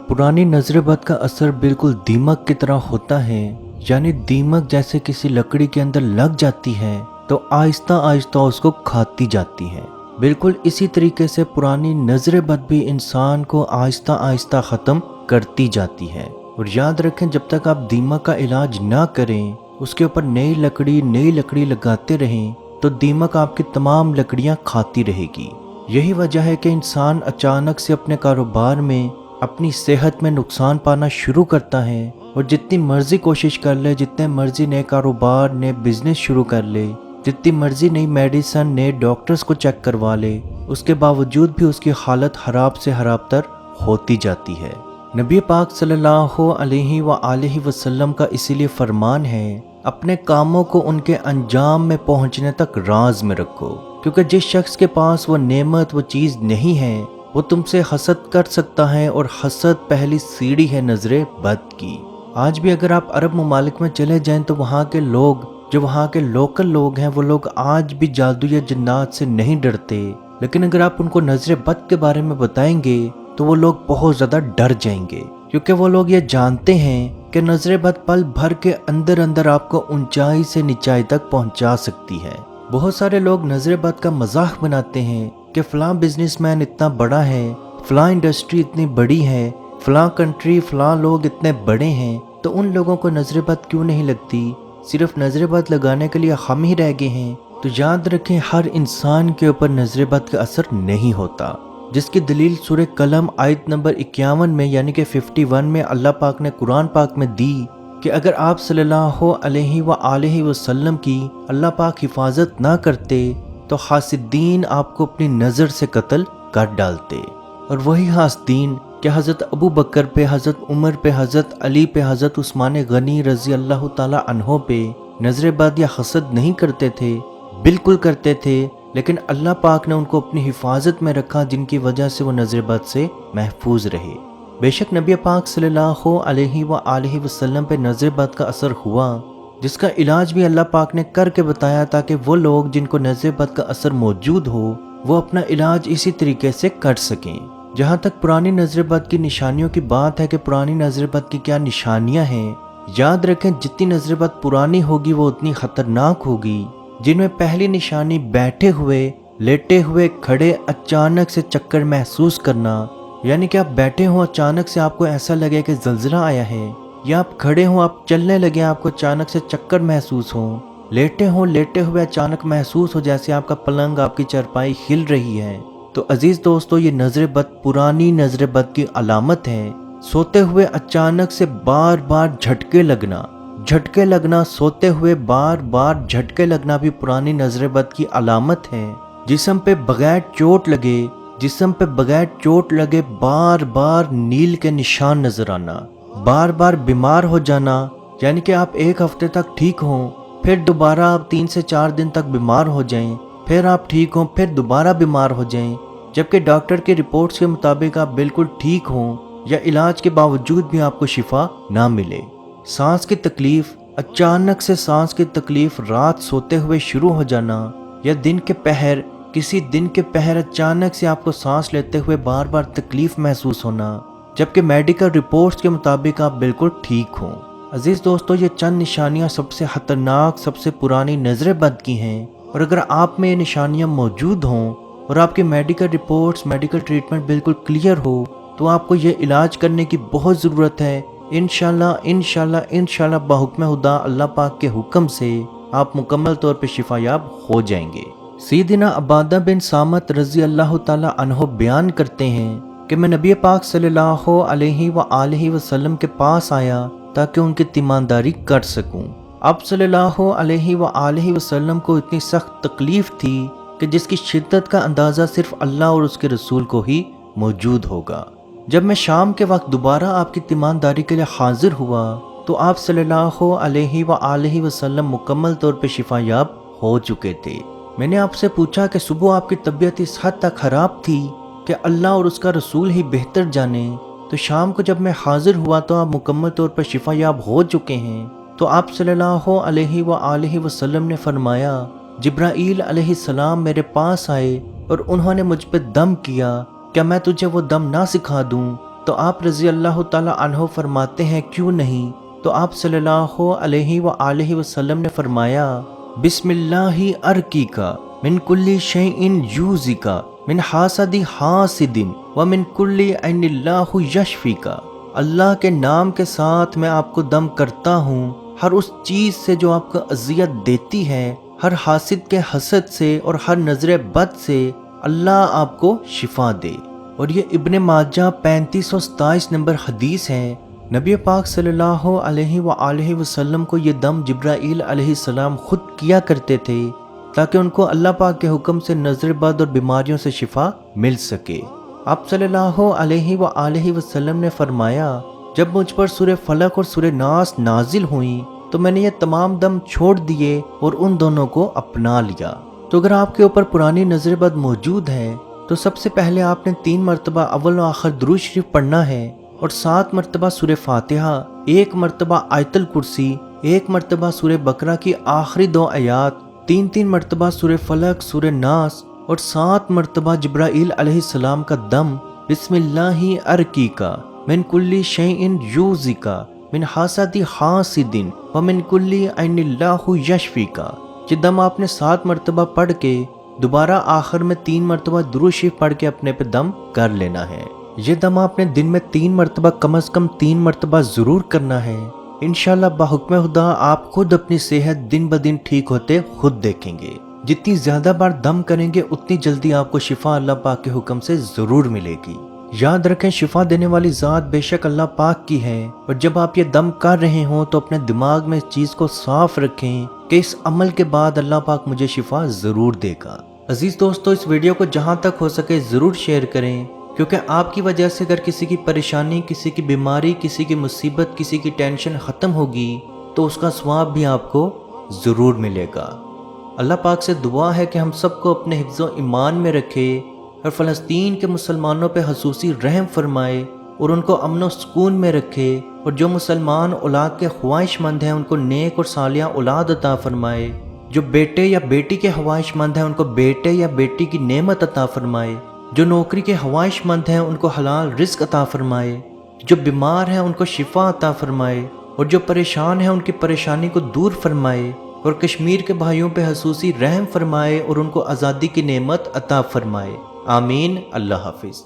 पुरानी नजर बद का असर बिल्कुल दीमक की तरह होता है, यानी दीमक जैसे किसी लकड़ी के अंदर लग जाती है तो आहिस्ता आहिस्ता उसको खाती जाती है। बिल्कुल इसी तरीके से पुरानी नजर बद भी इंसान को आहिस्ता आहिस्ता ख़त्म करती जाती है। और याद रखें, जब तक आप दीमक का इलाज ना करें, उसके ऊपर नई लकड़ी लगाते रहें, तो दीमक आपकी तमाम लकड़ियां खाती रहेगी। यही वजह है कि इंसान अचानक से अपने कारोबार में, अपनी सेहत में नुकसान पाना शुरू करता है और जितनी मर्जी कोशिश कर ले, जितने मर्जी नए कारोबार, नए बिजनेस शुरू कर ले, जितनी मर्जी नई मेडिसिन, नए डॉक्टर्स को चेक करवा ले, उसके बावजूद भी उसकी हालत खराब से खराब तर होती जाती है। नबी पाक सल्लल्लाहु अलैहि वसल्लम का इसीलिए फरमान है, अपने कामों को उनके अंजाम में पहुंचने तक राज में रखो, क्योंकि जिस शख्स के पास वो नेमत, वो चीज़ नहीं है, वो तुमसे हसद कर सकता है और हसद पहली सीढ़ी है नजरे बद की। आज भी अगर आप अरब ममालिक में चले जाएं तो वहाँ के लोग, जो वहाँ के लोकल लोग हैं, वो लोग आज भी जादू या जिन्नात से नहीं डरते। लेकिन अगर आप उनको नजर बद के बारे में बताएंगे तो वो लोग बहुत ज़्यादा डर जाएंगे, क्योंकि वो लोग ये जानते हैं कि नजर बद पल भर के अंदर अंदर आपको ऊंचाई से नीचाई तक पहुंचा सकती है। बहुत सारे लोग नजर बद का मजाक बनाते हैं कि फ़लाँ बिजनेसमैन इतना बड़ा है, फ़लाँ इंडस्ट्री इतनी बड़ी है, फ़लाँ कंट्री, फ़लाँ लोग इतने बड़े हैं, तो उन लोगों को नजर बद क्यों नहीं लगती? सिर्फ नजर बद लगाने के लिए हम ही रह गए हैं। तो याद रखें, हर इंसान के ऊपर नजर बद का असर नहीं होता, जिसकी दलील सूरह कलम आयत नंबर 51 में यानी कि 51 में अल्लाह पाक ने कुरान पाक में दी कि अगर आप सल्लल्लाहु अलैहि वसल्लम की अल्लाह पाक हिफाजत ना करते तो हासिदीन आपको अपनी नज़र से कत्ल कर डालते। और वही हासिदीन कि हज़रत अबू बकर पे, हज़रत उमर पे, हज़रत अली पे, हज़रत उस्मान गनी रज़ी अल्लाह ताला अन्हो पे नजर बद या हसद नहीं करते थे, बिल्कुल करते थे, लेकिन अल्लाह पाक ने उनको अपनी हिफाजत में रखा, जिनकी वजह से वो नजर बद से महफूज रहे। बेशक नबी पाक सल्लल्लाहु अलैहि वसल्लम पे नजर बद का असर हुआ, जिसका इलाज भी अल्लाह पाक ने करके बताया, ताकि वो लोग जिनको नजर बद का असर मौजूद हो वो अपना इलाज इसी तरीके से कर सकें। जहाँ तक पुरानी नजर बद की निशानियों की बात है कि पुरानी नजर बद की क्या निशानियाँ हैं, याद रखें, जितनी नजर बद पुरानी होगी वो उतनी खतरनाक होगी। जिनमें पहली निशानी बैठे हुए, लेटे हुए, खड़े अचानक से चक्कर महसूस करना, यानी कि आप बैठे हो, अचानक से आपको ऐसा लगे कि जल्जला आया है, या आप खड़े हो, आप चलने लगे, आपको अचानक से चक्कर महसूस हो, लेटे हो, लेटे हुए अचानक महसूस हो जैसे आपका पलंग, आपकी चारपाई हिल रही है। तो अजीज दोस्तों, ये नजर बद पुरानी नजर बद की अलामत है। सोते हुए अचानक से बार बार झटके लगना, सोते हुए बार बार झटके लगना भी पुरानी नजर बद की अलामत है। जिस्म पे बगैर चोट लगे बार बार नील के निशान नजर आना, बार बार बीमार हो जाना, यानी कि आप एक हफ्ते तक ठीक हो, फिर दोबारा आप 3 से 4 दिन तक बीमार हो जाएं, फिर आप ठीक हो, फिर दोबारा बीमार हो जाएं, जबकि डॉक्टर की रिपोर्ट्स के मुताबिक आप बिल्कुल ठीक हो, या इलाज के बावजूद भी आपको शिफा ना मिले। सांस की तकलीफ, अचानक से सांस की तकलीफ रात सोते हुए शुरू हो जाना, या किसी दिन के पहर अचानक से आपको सांस लेते हुए बार बार तकलीफ महसूस होना, जबकि मेडिकल रिपोर्ट्स के मुताबिक आप बिल्कुल ठीक हो। अजीज दोस्तों, ये चंद निशानियां सबसे खतरनाक, सबसे पुरानी नजर बद की हैं, और अगर आप में ये निशानियां मौजूद हों और आपकी मेडिकल रिपोर्ट्स, मेडिकल ट्रीटमेंट बिल्कुल क्लियर हो, तो आपको ये इलाज करने की बहुत ज़रूरत है। इंशाल्लाह बहुक्म खुदा, अल्लाह पाक के हुक्म से आप मुकम्मल तौर पे शिफायाब हो जाएंगे। सीदना अबादा बिन सामत रज़ी अल्लाह ताला अन्हो बयान करते हैं कि मैं नबी पाक सल्लल्लाहु अलैहि वसल्लम के पास आया ताकि उनकी तीमानदारी कर सकूं। अब सल्लल्लाहु अलैहि वसल्लम को इतनी सख्त तकलीफ थी कि जिसकी शिद्दत का अंदाज़ा सिर्फ अल्लाह और उसके रसूल को ही मौजूद होगा। जब मैं शाम के वक्त दोबारा आपकी तीमानदारी के लिए हाजिर हुआ तो आप सल्लल्लाहु अलैहि वसल्लम मुकम्मल तौर पे शिफायाब हो चुके थे। मैंने आपसे पूछा कि सुबह आपकी तबीयत इस हद तक ख़राब थी कि अल्लाह और उसका रसूल ही बेहतर जाने, तो शाम को जब मैं हाजिर हुआ तो आप मुकम्मल तौर पर शिफायाब हो चुके हैं। तो आप सल्लल्लाहु अलैहि वसल्लम ने फरमाया, जिब्राईल अलैहिस्सलाम मेरे पास आए और उन्होंने मुझ पे दम किया, क्या मैं तुझे वो दम ना सिखा दूं تو آپ رضی اللہ تعالیٰ عنہ فرماتے ہیں کیوں نہیں؟ تو آپ صلی اللہ علیہ وآلہ وسلم نے فرمایا بسم اللہ ارکی کا من کل شیء یوزی کا من حاسد حاسد ومن کل عین اللہ یشفی کا، اللہ کے نام کے ساتھ میں آپ کو دم کرتا ہوں ہر اس چیز سے جو آپ کو اذیت دیتی ہے، ہر حاسد کے حسد سے اور ہر نظر بد سے اللہ آپ کو شفا دے۔ اور یہ ابن ماجہ 3527 نمبر حدیث ہے۔ نبی پاک صلی اللہ علیہ وآلہ وسلم کو یہ دم جبرائیل علیہ السلام خود کیا کرتے تھے تاکہ ان کو اللہ پاک کے حکم سے نظر بد اور بیماریوں سے شفا مل سکے۔ آپ صلی اللہ علیہ وآلہ وسلم نے فرمایا جب مجھ پر سورہ فلق اور سورہ ناس نازل ہوئیں تو میں نے یہ تمام دم چھوڑ دیے اور ان دونوں کو اپنا لیا۔ تو اگر آپ کے اوپر پرانی نظر بد موجود ہے تو سب سے پہلے آپ نے 3 مرتبہ اول و آخر درود شریف پڑھنا ہے اور 7 مرتبہ سورہ فاتحہ، 1 مرتبہ آیت الکرسی، 1 مرتبہ سورہ بقرہ کی آخری 2 آیات، 3 مرتبہ سورہ فلق، سورہ ناس اور 7 مرتبہ جبرائیل علیہ السلام کا دم بسم اللہ ارکی کا من کل شیء یوزی کا من حاسد حاسد ومن کل عین اللہ یشفی کا، یہ دم آپ نے 7 مرتبہ پڑھ کے دوبارہ آخر میں 3 مرتبہ درود شریف پڑھ کے اپنے پہ دم کر لینا ہے۔ یہ دم آپ نے دن میں 3 مرتبہ کم از کم 3 مرتبہ ضرور کرنا ہے۔ انشاءاللہ بحکم خدا آپ خود اپنی صحت دن بدن ٹھیک ہوتے خود دیکھیں گے۔ جتنی زیادہ بار دم کریں گے اتنی جلدی آپ کو شفا اللہ پاک کے حکم سے ضرور ملے گی۔ یاد رکھیں شفا دینے والی ذات بے شک اللہ پاک کی ہے، اور جب آپ یہ دم کر رہے ہوں تو اپنے دماغ میں اس چیز کو صاف رکھیں کہ اس عمل کے بعد اللہ پاک مجھے شفا ضرور دے گا۔ عزیز دوستو، اس ویڈیو کو جہاں تک ہو سکے ضرور شیئر کریں، کیونکہ آپ کی وجہ سے اگر کسی کی پریشانی، کسی کی بیماری، کسی کی مصیبت، کسی کی ٹینشن ختم ہوگی تو اس کا ثواب بھی آپ کو ضرور ملے گا۔ اللہ پاک سے دعا ہے کہ ہم سب کو اپنے حفظ و ایمان میں رکھے اور فلسطین کے مسلمانوں پہ خصوصی رحم فرمائے اور ان کو امن و سکون میں رکھے، اور جو مسلمان اولاد کے خواہش مند ہیں ان کو نیک اور صالحہ اولاد عطا فرمائے، جو بیٹے یا بیٹی کے خواہش مند ہیں ان کو بیٹے یا بیٹی کی نعمت عطا فرمائے، جو نوکری کے خواہش مند ہیں ان کو حلال رزق عطا فرمائے، جو بیمار ہیں ان کو شفا عطا فرمائے، اور جو پریشان ہیں ان کی پریشانی کو دور فرمائے، اور کشمیر کے بھائیوں پہ خصوصی رحم فرمائے اور ان کو آزادی کی نعمت عطا فرمائے۔ آمین۔ اللہ حافظ۔